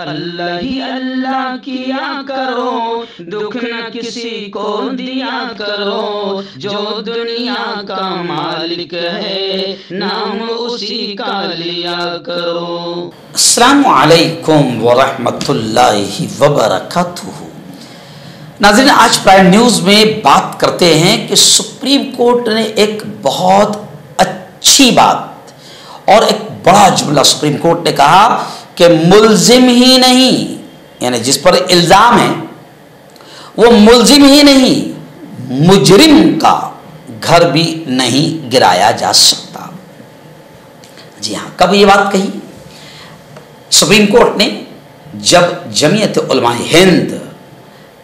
اللہ ہی اللہ کیا کرو، دکھ نہ کسی کو دیا کرو، جو دنیا کا مالک ہے نام اسی کا لیا کرو۔ السلام علیکم ورحمۃ اللہ وبرکاتہ۔ ناظرین، آج پرائم نیوز میں بات کرتے ہیں کہ سپریم کورٹ نے ایک بہت اچھی بات اور ایک بڑا جملہ سپریم کورٹ نے کہا کہ ملزم ہی نہیں، یعنی جس پر الزام ہے وہ ملزم ہی نہیں، مجرم کا گھر بھی نہیں گرایا جا سکتا۔ جی ہاں، کب یہ بات کہی؟ سپریم کورٹ نے جب جمعیت علماء ہند،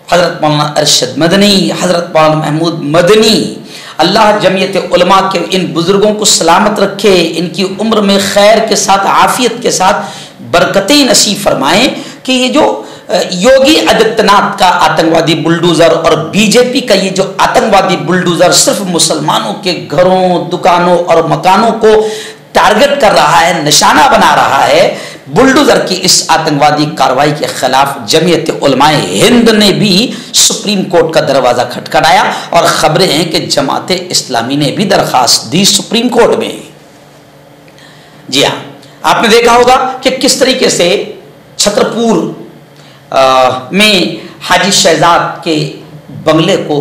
حضرت مولانا ارشد مدنی، حضرت مولانا محمود مدنی، اللہ جمعیت علماء کے ان بزرگوں کو سلامت رکھے، ان کی عمر میں خیر کے ساتھ عافیت کے ساتھ برکتیں نصیب فرمائیں، کہ یہ جو یوگی آدتیہ ناتھ کا آتنکوادی بلڈوزر اور بی جے پی کا یہ جو آتنکوادی بلڈوزر صرف مسلمانوں کے گھروں، دکانوں اور مکانوں کو ٹارگٹ کر رہا ہے، نشانہ بنا رہا ہے، بلڈوزر کی اس آتنکوادی کارروائی کے خلاف جمعیت علماء ہند نے بھی سپریم کورٹ کا دروازہ کھٹکھٹایا، اور خبریں ہیں کہ جماعت اسلامی نے بھی درخواست دی سپریم کورٹ میں۔ جی ہاں، آپ نے دیکھا ہوگا کہ کس طریقے سے چھترپور میں حاجی شہزاد کے بنگلے کو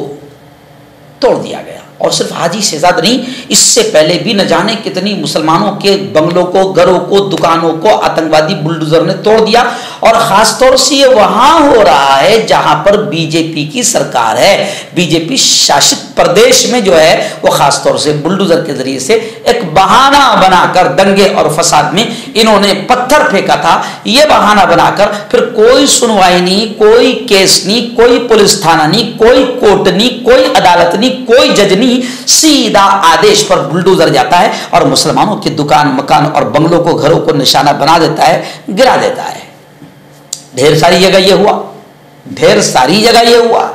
توڑ دیا گیا، اور صرف حاجی شہزاد نہیں، اس سے پہلے بھی نہ جانے کتنی مسلمانوں کے بنگلوں کو، گھروں کو، دکانوں کو آتنکوادی بلڈوزر نے توڑ دیا، اور خاص طور سے یہ وہاں ہو رہا ہے جہاں پر بی جے پی کی سرکار ہے۔ بی جے پی شاشت پردیش میں جو ہے وہ خاص طور سے بلڈوزر کے ذریعے سے ایک بہانہ بنا کر دنگے اور فساد میں انہوں نے پتھر پھینکا تھا، یہ بہانہ بنا کر پھر کوئی سنوائی نہیں، کوئی کیس نہیں، کوئی پولیس تھانہ نہیں، کوئی کورٹ نہیں، کوئی عدالت نہیں، کوئی جج نہیں، سیدھا آدیش پر بلڈوزر جاتا ہے اور مسلمانوں کے دکان، مکان اور بنگلوں کو، گھروں کو نشانہ بنا دیتا ہے، گرا دیتا ہے۔ ڈھیر ساری جگہ یہ ہوا، ڈھیر ساری جگہ یہ ہوا۔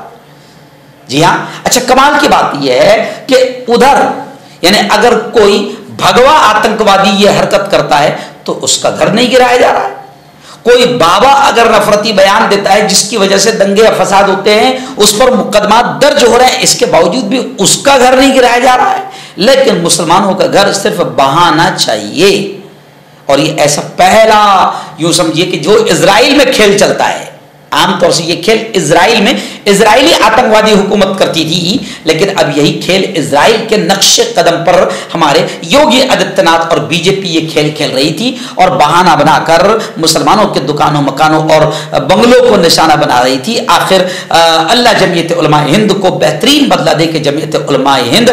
جی ہاں، اچھا، کمال کی بات یہ ہے کہ ادھر یعنی اگر کوئی بھگوا آتنکوادی یہ حرکت کرتا ہے تو اس کا گھر نہیں گرایا جا رہا ہے۔ کوئی بابا اگر نفرتی بیان دیتا ہے جس کی وجہ سے دنگے فساد ہوتے ہیں، اس پر مقدمات درج ہو رہے ہیں، اس کے باوجود بھی اس کا گھر نہیں گرایا جا رہا ہے، لیکن مسلمانوں کا گھر صرف بہانا چاہیے۔ اور یہ ایسا پہلا، یوں سمجھیے کہ جو اسرائیل میں کھیل چلتا ہے، عام طور سے یہ کھیل اسرائیل میں اسرائیلی آتنکوادی حکومت کرتی تھی، لیکن اب یہی کھیل اسرائیل کے نقش قدم پر ہمارے یوگی آدتیہ ناتھ اور بی جے پی یہ کھیل کھیل رہی تھی، اور بہانہ بنا کر مسلمانوں کے دکانوں، مکانوں اور بنگلوں کو نشانہ بنا رہی تھی۔ آخر اللہ جمعیت علماء ہند کو بہترین بدلہ دے کے جمعیت علماء ہند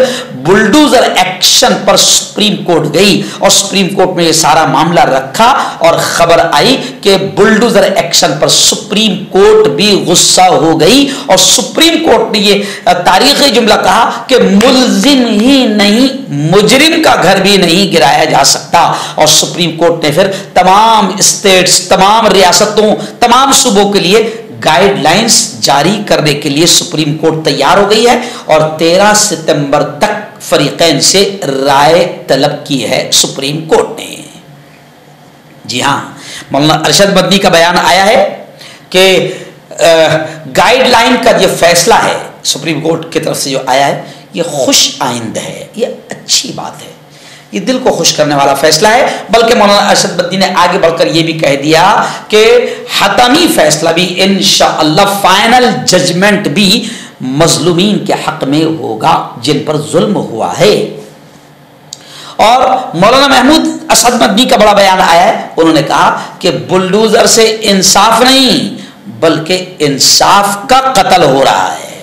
بلڈوزر ایکشن پر سپریم کورٹ گئی، اور سپریم کورٹ میں یہ سارا معاملہ رکھا، اور خبر آئی کہ بلڈوزر ایکشن پر سپریم کورٹ بھی غصہ ہو گئی، اور سپریم کورٹ نے یہ تاریخی جملہ کہا کہ ملزم ہی نہیں، مجرم کا گھر بھی نہیں گرایا جا سکتا۔ اور سپریم کورٹ نے پھر تمام اسٹیٹس، تمام ریاستوں، تمام صوبوں کے لیے گائیڈ لائنز جاری کرنے کے لیے سپریم کورٹ تیار ہو گئی ہے، اور 13 ستمبر تک فریقین سے رائے طلب کی ہے سپریم کورٹ نے۔ جی ہاں، مولانا ارشد مدنی کا بیان آیا ہے کہ گائیڈ لائن کا یہ فیصلہ ہے سپریم کورٹ کی طرف سے جو آیا ہے، یہ خوش آئند ہے، یہ اچھی بات ہے، یہ دل کو خوش کرنے والا فیصلہ ہے۔ بلکہ مولانا ارشد مدنی نے آگے بڑھ کر یہ بھی کہہ دیا کہ حتمی فیصلہ بھی انشاءاللہ، فائنل ججمنٹ بھی مظلومین کے حق میں ہوگا جن پر ظلم ہوا ہے۔ اور مولانا محمود اسد مدنی کا بڑا بیان آیا ہے، انہوں نے کہا کہ بلڈوزر سے انصاف نہیں بلکہ انصاف کا قتل ہو رہا ہے۔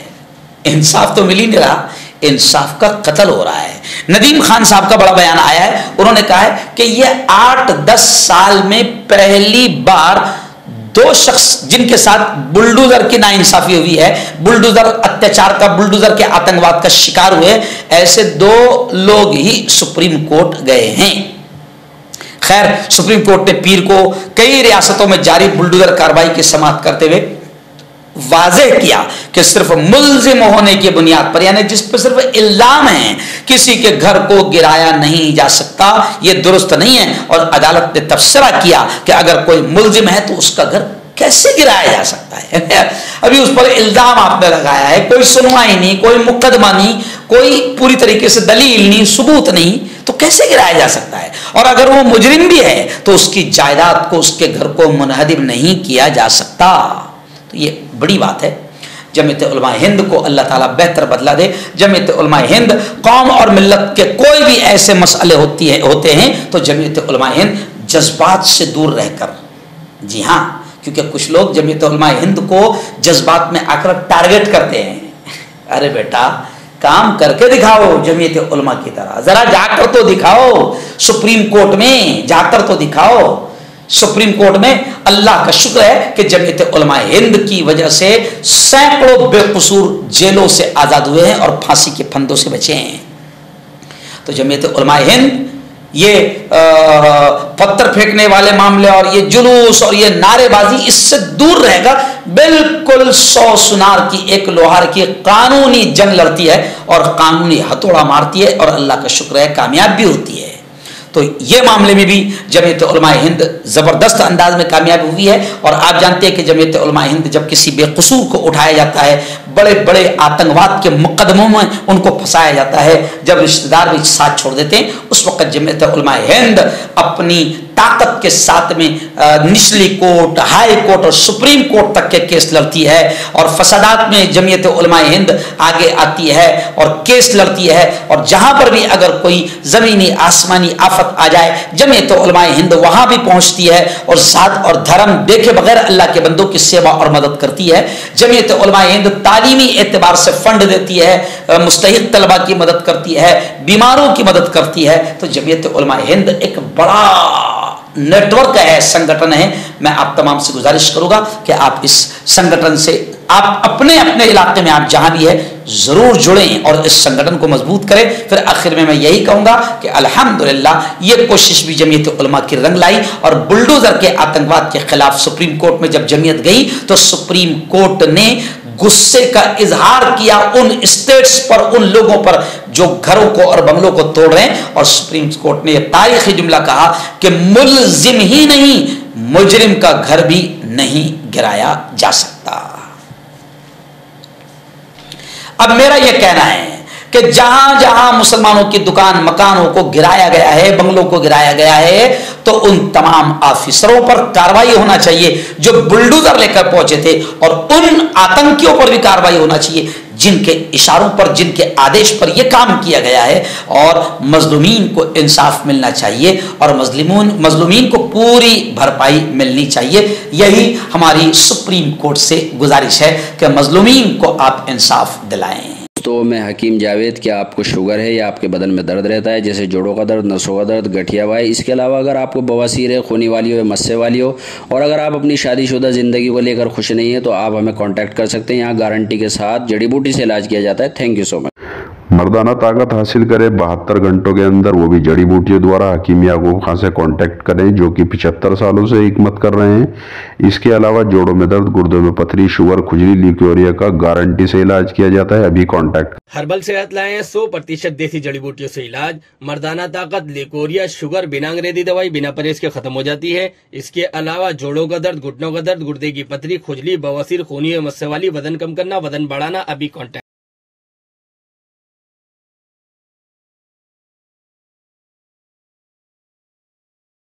انصاف تو مل ہی نہیں رہا، انصاف کا قتل ہو رہا ہے۔ ندیم خان صاحب کا بڑا بیان آیا ہے، انہوں نے کہا ہے کہ یہ 8-10 سال میں پہلی بار 2 شخص جن کے ساتھ بلڈوزر کی ناانصافی ہوئی ہے، بلڈوزر اتیاچار کا، بلڈوزر کے آتنکواد کا شکار ہوئے، ایسے 2 لوگ ہی سپریم کورٹ گئے ہیں۔ خیر، سپریم کورٹ نے پیر کو کئی ریاستوں میں جاری بلڈوزر کارروائی کی سماعت کرتے ہوئے واضح کیا کہ صرف ملزم ہونے کی بنیاد پر، یعنی جس پر صرف الزام ہے، کسی کے گھر کو گرایا نہیں جا سکتا، یہ درست نہیں ہے۔ اور عدالت نے تبصرہ کیا کہ اگر کوئی ملزم ہے تو اس کا گھر کیسے گرایا جا سکتا ہے؟ ابھی اس پر الزام آپ نے لگایا ہے، کوئی سنوائی نہیں، کوئی مقدمہ نہیں، کوئی پوری طریقے سے دلیل نہیں، ثبوت نہیں، تو کیسے گرایا جا سکتا ہے؟ اور اگر وہ مجرم بھی ہے تو اس کی جائیداد کو، اس کے گھر کو منہدم نہیں کیا جا سکتا۔ تو یہ بڑی بات ہے۔ جمعیت علماء ہند کو اللہ تعالیٰ بہتر بدلہ دے۔ جمعیت علماء ہند قوم اور ملت کے کوئی بھی ایسے مسئلے ہوتے ہیں تو جمعیت علماء ہند جذبات سے دور رہ کر، جی ہاں، کیونکہ کچھ لوگ جمعیت علماء ہند کو جذبات میں آ کر ٹارگٹ کرتے ہیں۔ ارے بیٹا، کام کر کے دکھاؤ جمعیت علماء کی طرح، ذرا جا کر تو دکھاؤ، سپریم کورٹ میں جا کر تو دکھاؤ۔ سپریم کورٹ میں اللہ کا شکر ہے کہ جمعیت علماء ہند کی وجہ سے سینکڑوں بے قصور جیلوں سے آزاد ہوئے ہیں اور پھانسی کے پھندوں سے بچے ہیں۔ تو جمعیت علماء ہند یہ پتھر پھینکنے والے معاملے اور یہ جلوس اور یہ نعرے بازی، اس سے دور رہے گا۔ بالکل 100 سنار کی ایک لوہار کی قانونی جنگ لڑتی ہے اور قانونی ہتھوڑا مارتی ہے، اور اللہ کا شکر ہے کامیاب بھی ہوتی ہے۔ تو یہ معاملے میں بھی جمعیت علماء ہند زبردست انداز میں کامیاب ہوئی ہے۔ اور آپ جانتے ہیں کہ جمعیت علماء ہند جب کسی بے قصور کو اٹھایا جاتا ہے، بڑے بڑے آتنکواد کے مقدموں میں ان کو پھنسایا جاتا ہے، جب رشتہ دار بھی ساتھ چھوڑ دیتے ہیں، اس وقت جمعیت علماء ہند اپنی طاقت کے ساتھ میں نچلی کورٹ، ہائی کورٹ اور سپریم کورٹ تک کے کیس لڑتی ہے، اور فسادات میں جمعیت علماء ہند آگے آتی ہے اور کیس لڑتی ہے، اور جہاں پر بھی اگر کوئی زمینی آسمانی آفت آ جائے، جمعیت علماء ہند وہاں بھی پہنچتی ہے اور ذات اور دھرم دیکھے بغیر اللہ کے بندوں کی سیوا اور مدد کرتی ہے۔ جمعیت علماء ہند تعلیمی اعتبار سے فنڈ دیتی ہے، مستحق طلبہ کی مدد کرتی ہے، بیماروں کی مدد کرتی ہے۔ تو جمعیت علماء ہند ایک بڑا نیٹ ورک ہے، سنگٹھن ہے۔ میں آپ تمام سے گزارش کروں گا کہ آپ اس سنگٹھن سے، آپ اپنے علاقے میں آپ جہاں بھی ہے ضرور جڑیں اور اس سنگٹھن کو مضبوط کریں۔ پھر آخر میں یہی کہوں گا کہ الحمدللہ یہ کوشش بھی جمعیت علماء کی رنگ لائی، اور بلڈوزر کے آتنکواد کے خلاف سپریم کورٹ میں جب جمعیت گئی تو سپریم کورٹ نے غصے کا اظہار کیا ان اسٹیٹس پر، ان لوگوں پر جو گھروں کو اور بنگلوں کو توڑ رہے ہیں، اور سپریم کورٹ نے یہ تاریخی جملہ کہا کہ ملزم ہی نہیں، مجرم کا گھر بھی نہیں گرایا جا سکتا۔ اب میرا یہ کہنا ہے کہ جہاں جہاں مسلمانوں کی دکان مکانوں کو گرایا گیا ہے، بنگلوں کو گرایا گیا ہے، تو ان تمام آفیسروں پر کارروائی ہونا چاہیے جو بلڈوزر لے کر پہنچے تھے، اور ان آتنکیوں پر بھی کارروائی ہونا چاہیے جن کے اشاروں پر، جن کے آدیش پر یہ کام کیا گیا ہے، اور مظلومین کو انصاف ملنا چاہیے اور مظلومین کو پوری بھرپائی ملنی چاہیے۔ یہی ہماری سپریم کورٹ سے گزارش ہے کہ مظلومین کو آپ انصاف دلائیں۔ تو میں حکیم جاوید، کیا آپ کو شوگر ہے یا آپ کے بدن میں درد رہتا ہے، جیسے جوڑوں کا درد، نسوں کا درد، گٹھیا وائے؟ اس کے علاوہ اگر آپ کو بواسیر ہے، خونی والی ہو یا مسے والی ہو، اور اگر آپ اپنی شادی شدہ زندگی کو لے کر خوش نہیں ہیں، تو آپ ہمیں کانٹیکٹ کر سکتے ہیں۔ یہاں گارنٹی کے ساتھ جڑی بوٹی سے علاج کیا جاتا ہے۔ تھینک یو سو مچ۔ مردانہ طاقت حاصل کرے 72 گھنٹوں کے اندر، وہ بھی جڑی بوٹیوں دوارا، حکیم یعقوب خان سے کانٹیکٹ کریں، جو کہ 75 سالوں سے حکمت کر رہے ہیں۔ اس کے علاوہ جوڑوں میں درد، گردوں میں پتھری، شوگر، کھجلی، لیکوریا کا گارنٹی سے علاج کیا جاتا ہے۔ ابھی کانٹیکٹ۔ ہربل صحت لائیں 100% دیسی جڑی بوٹیوں سے علاج۔ مردانہ طاقت، لیکوریا، شوگر بنا انگریزی دوائی، بنا پرہیز کے ختم ہو جاتی ہے۔ اس کے علاوہ جوڑوں کا درد، گھٹنوں کا درد، گردے کی پتھری، کھجلی، بواسیر، خونی مسے والی، وزن کم کرنا، وزن بڑھانا، ابھی کانٹیکٹ۔